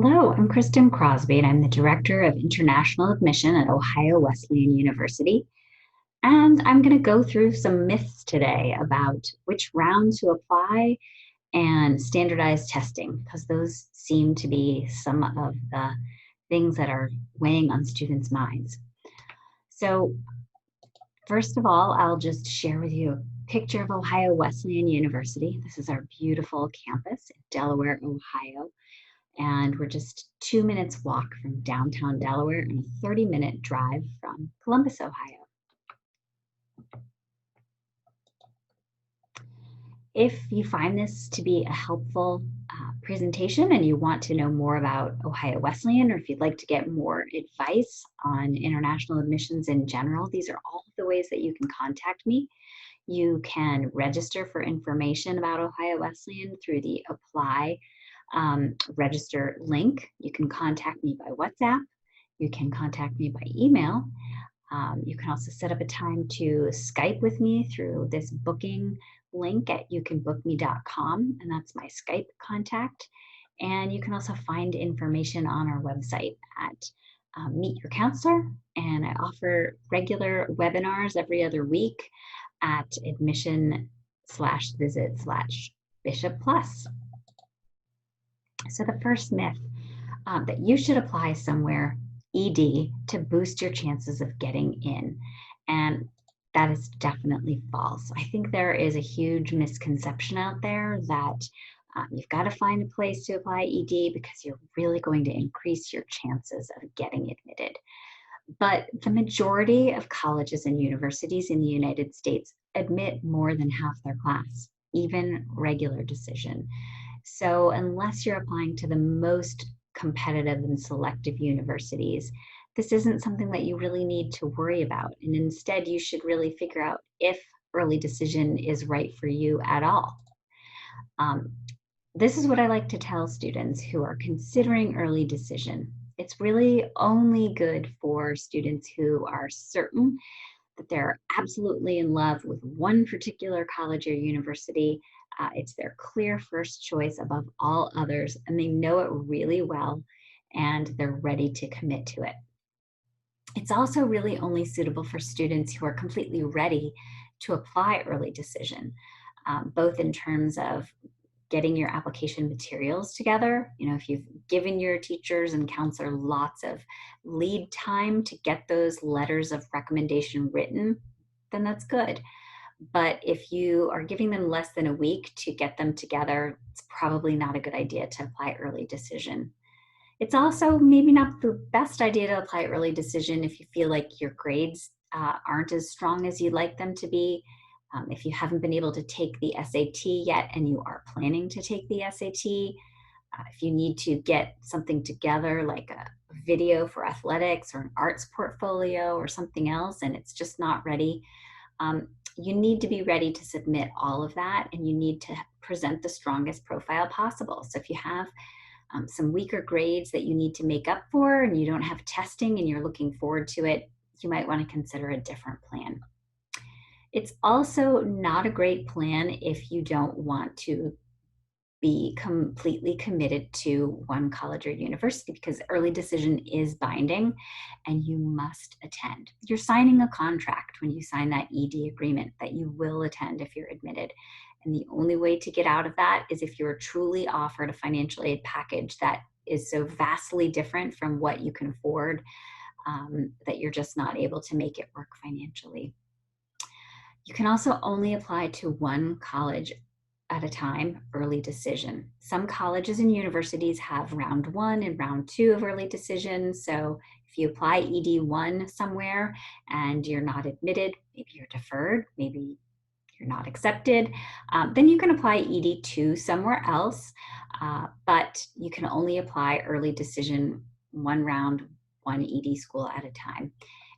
Hello, I'm Kristin Crosby, and I'm the Director of International Admission at Ohio Wesleyan University. And I'm going to go through some myths today about which round to apply and standardized testing, because those seem to be some of the things that are weighing on students' minds. So, first of all, I'll just share with you a picture of Ohio Wesleyan University. This is our beautiful campus in Delaware, Ohio. And we're just 2 minutes walk from downtown Delaware and a 30-minute drive from Columbus, Ohio. If you find this to be a helpful presentation and you want to know more about Ohio Wesleyan, or if you'd like to get more advice on international admissions in general, these are all the ways that you can contact me. You can register for information about Ohio Wesleyan through the Apply register link. You can contact me by WhatsApp. You can contact me by email. You can also set up a time to Skype with me through this booking link at youcanbookme.com, and that's my Skype contact. And you can also find information on our website at Meet Your Counselor, and I offer regular webinars every other week at admission/visit/Bishop Plus. So the first myth that you should apply somewhere ED to boost your chances of getting in. And that is definitely false. I think there is a huge misconception out there that you've got to find a place to apply ED because you're really going to increase your chances of getting admitted. But the majority of colleges and universities in the United States admit more than half their class, even regular decision. So unless you're applying to the most competitive and selective universities, this isn't something that you really need to worry about. And instead, you should really figure out if early decision is right for you at all. This is what I like to tell students who are considering early decision. It's really only good for students who are certain that they're absolutely in love with one particular college or university. It's their clear first choice above all others, and they know it really well, and they're ready to commit to it. It's also really only suitable for students who are completely ready to apply early decision, both in terms of getting your application materials together. You know, if you've given your teachers and counselor lots of lead time to get those letters of recommendation written, then that's good. But if you are giving them less than a week to get them together, it's probably not a good idea to apply early decision. It's also maybe not the best idea to apply early decision if you feel like your grades aren't as strong as you'd like them to be. If you haven't been able to take the SAT yet and you are planning to take the SAT, if you need to get something together like a video for athletics or an arts portfolio or something else and it's just not ready, you need to be ready to submit all of that, and you need to present the strongest profile possible. So if you have some weaker grades that you need to make up for and you don't have testing and you're looking forward to it, you might want to consider a different plan. It's also not a great plan if you don't want to be completely committed to one college or university, because early decision is binding and you must attend. You're signing a contract when you sign that ED agreement that you will attend if you're admitted. And the only way to get out of that is if you're truly offered a financial aid package that is so vastly different from what you can afford that you're just not able to make it work financially. You can also only apply to one college at a time, early decision. Some colleges and universities have round 1 and round 2 of early decision. So if you apply ED1 somewhere and you're not admitted, maybe you're deferred, maybe you're not accepted, then you can apply ED2 somewhere else, but you can only apply early decision one round, one ED school at a time.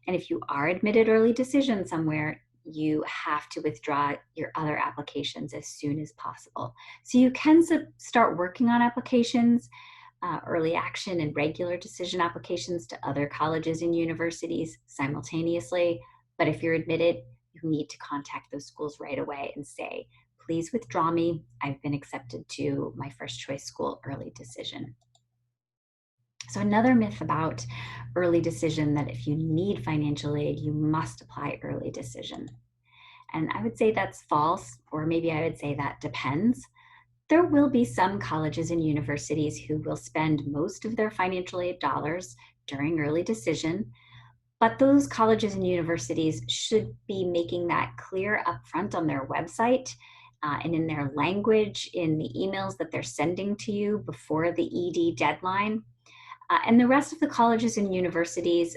And if you are admitted early decision somewhere, you have to withdraw your other applications as soon as possible. So you can start working on applications, early action and regular decision applications to other colleges and universities simultaneously. But if you're admitted, you need to contact those schools right away and say, please withdraw me. I've been accepted to my first choice school early decision. So another myth about early decision, that if you need financial aid, you must apply early decision. And I would say that's false, or maybe I would say that depends. There will be some colleges and universities who will spend most of their financial aid dollars during early decision, but those colleges and universities should be making that clear upfront on their website, and in their language, in the emails that they're sending to you before the ED deadline. And the rest of the colleges and universities,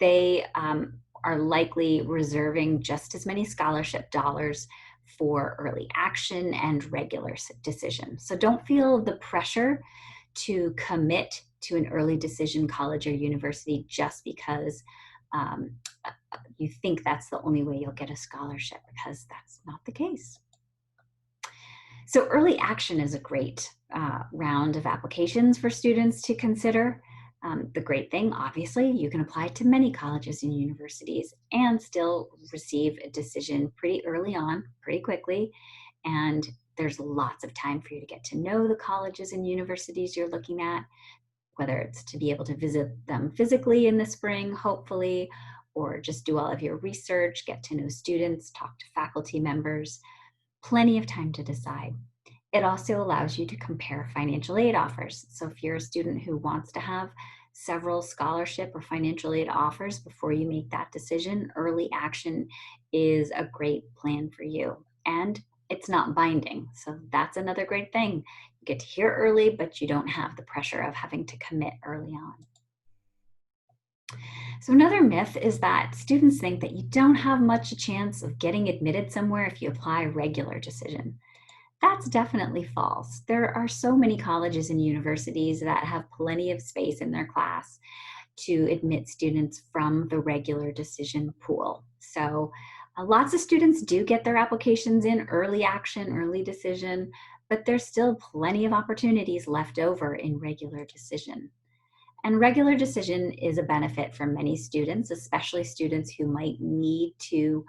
they are likely reserving just as many scholarship dollars for early action and regular decision. So don't feel the pressure to commit to an early decision college or university just because um, you think that's the only way you'll get a scholarship, because that's not the case. So early action is a great round of applications for students to consider. The great thing, obviously, you can apply to many colleges and universities and still receive a decision pretty early on, pretty quickly. And there's lots of time for you to get to know the colleges and universities you're looking at, whether it's to be able to visit them physically in the spring, hopefully, or just do all of your research, get to know students, talk to faculty members. Plenty of time to decide. It also allows you to compare financial aid offers. So if you're a student who wants to have several scholarship or financial aid offers before you make that decision, early action is a great plan for you. And it's not binding. So that's another great thing. You get to hear early, but you don't have the pressure of having to commit early on. So another myth is that students think that you don't have much a chance of getting admitted somewhere if you apply a regular decision. That's definitely false. There are so many colleges and universities that have plenty of space in their class to admit students from the regular decision pool. So lots of students do get their applications in early action, early decision, but there's still plenty of opportunities left over in regular decision. And regular decision is a benefit for many students, especially students who might need to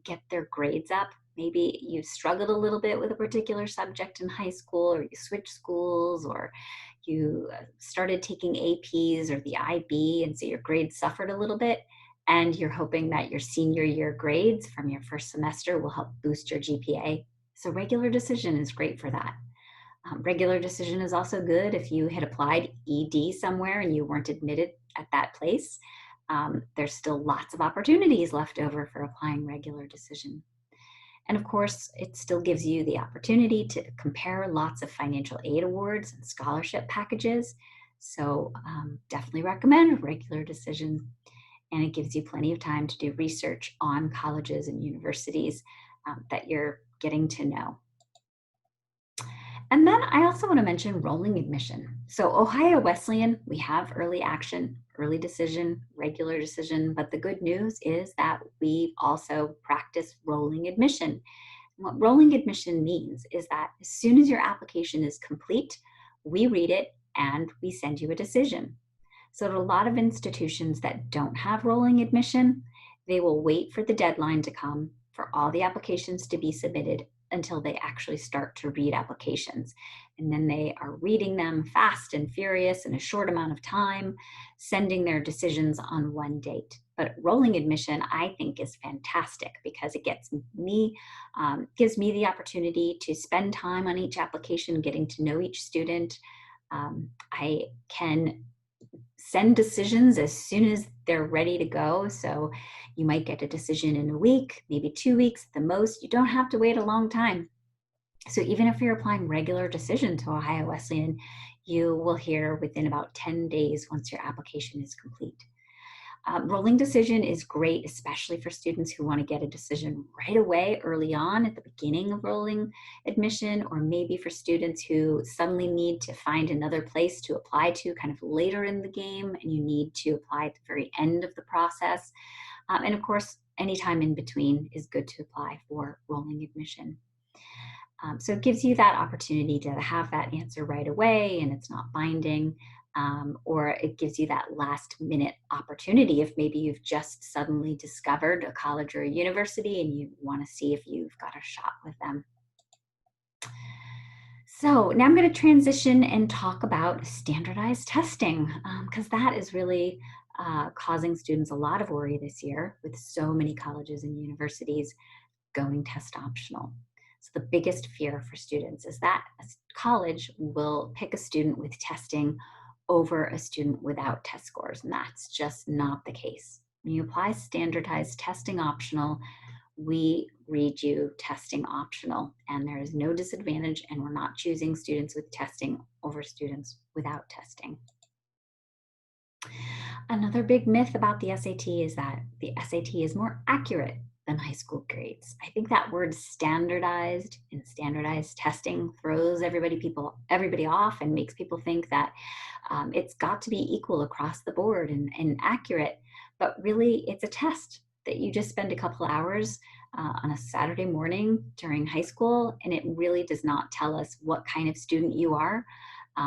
get their grades up. Maybe you struggled a little bit with a particular subject in high school, or you switched schools, or you started taking APs or the IB, and so your grades suffered a little bit. And you're hoping that your senior year grades from your first semester will help boost your GPA. So regular decision is great for that. Regular decision is also good if you had applied ED somewhere and you weren't admitted at that place. There's still lots of opportunities left over for applying regular decision. And of course, it still gives you the opportunity to compare lots of financial aid awards and scholarship packages. So definitely recommend regular decision. And it gives you plenty of time to do research on colleges and universities that you're getting to know. And then I also want to mention rolling admission. So Ohio Wesleyan, we have early action, early decision, regular decision, but the good news is that we also practice rolling admission. And what rolling admission means is that as soon as your application is complete, we read it and we send you a decision. So at a lot of institutions that don't have rolling admission, they will wait for the deadline to come for all the applications to be submitted until they actually start to read applications. And then they are reading them fast and furious in a short amount of time, sending their decisions on one date. But rolling admission, I think, is fantastic because it gives me the opportunity to spend time on each application, getting to know each student. I can send decisions as soon as they're ready to go. So you might get a decision in a week, maybe 2 weeks at the most. You don't have to wait a long time. So even if you're applying regular decision to Ohio Wesleyan, you will hear within about 10 days once your application is complete. Rolling decision is great, especially for students who want to get a decision right away, early on at the beginning of rolling admission, or maybe for students who suddenly need to find another place to apply to kind of later in the game, and you need to apply at the very end of the process. And of course, any time in between is good to apply for rolling admission. So it gives you that opportunity to have that answer right away, and it's not binding. Or it gives you that last minute opportunity if maybe you've just suddenly discovered a college or a university and you want to see if you've got a shot with them. So now I'm going to transition and talk about standardized testing because that is really causing students a lot of worry this year with so many colleges and universities going test optional. So the biggest fear for students is that a college will pick a student with testing over a student without test scores, and that's just not the case. When you apply standardized testing optional, we read you testing optional, and there is no disadvantage, and we're not choosing students with testing over students without testing. Another big myth about the SAT is that the SAT is more accurate than high school grades. I think that word standardized and standardized testing throws everybody off and makes people think that it's got to be equal across the board and accurate, but really it's a test that you just spend a couple hours on a Saturday morning during high school, and it really does not tell us what kind of student you are.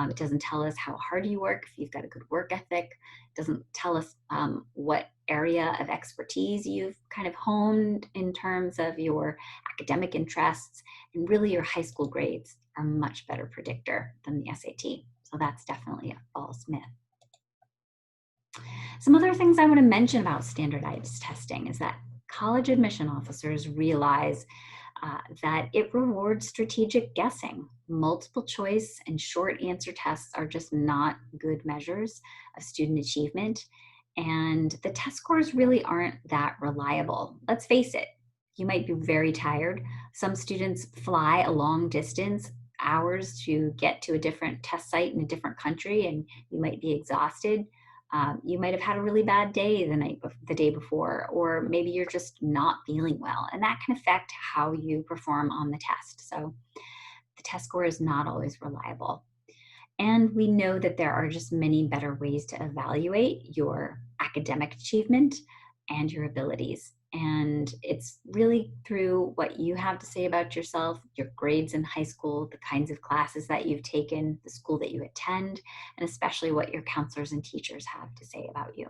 It doesn't tell us how hard you work, if you've got a good work ethic. It doesn't tell us what area of expertise you've kind of honed in terms of your academic interests. And really, your high school grades are a much better predictor than the SAT. So that's definitely a false myth. Some other things I want to mention about standardized testing is that college admission officers realize that it rewards strategic guessing. Multiple choice and short answer tests are just not good measures of student achievement. And the test scores really aren't that reliable. Let's face it, you might be very tired. Some students fly a long distance, hours to get to a different test site in a different country, and you might be exhausted. You might have had a really bad day the day before, or maybe you're just not feeling well, and that can affect how you perform on the test. So the test score is not always reliable. And we know that there are just many better ways to evaluate your academic achievement and your abilities. And it's really through what you have to say about yourself, your grades in high school, the kinds of classes that you've taken, the school that you attend, and especially what your counselors and teachers have to say about you.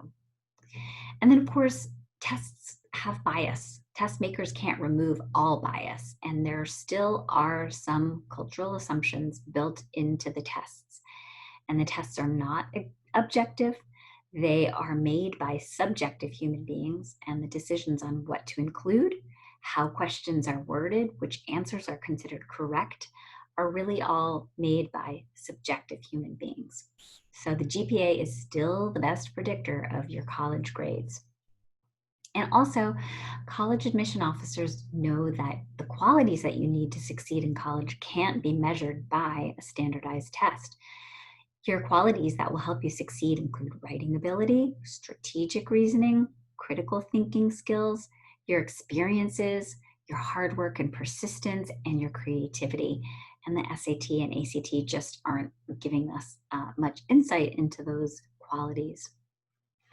And then, of course, tests have bias. Test makers can't remove all bias, and there still are some cultural assumptions built into the tests. And the tests are not objective. They are made by subjective human beings, and the decisions on what to include, how questions are worded, which answers are considered correct, are really all made by subjective human beings. So the GPA is still the best predictor of your college grades. And also, college admission officers know that the qualities that you need to succeed in college can't be measured by a standardized test. Your qualities that will help you succeed include writing ability, strategic reasoning, critical thinking skills, your experiences, your hard work and persistence, and your creativity. And the SAT and ACT just aren't giving us much insight into those qualities.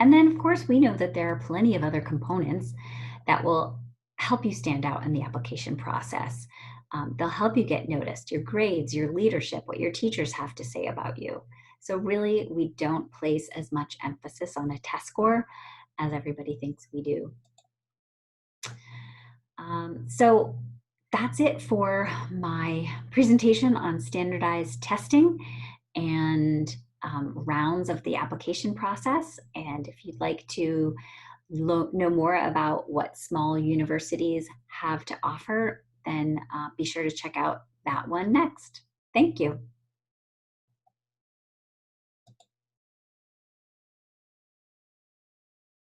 And then, of course, we know that there are plenty of other components that will help you stand out in the application process. They'll help you get noticed, your grades, your leadership, what your teachers have to say about you. So really, we don't place as much emphasis on a test score as everybody thinks we do. So that's it for my presentation on standardized testing and rounds of the application process. And if you'd like to know more about what small universities have to offer, then be sure to check out that one next. Thank you.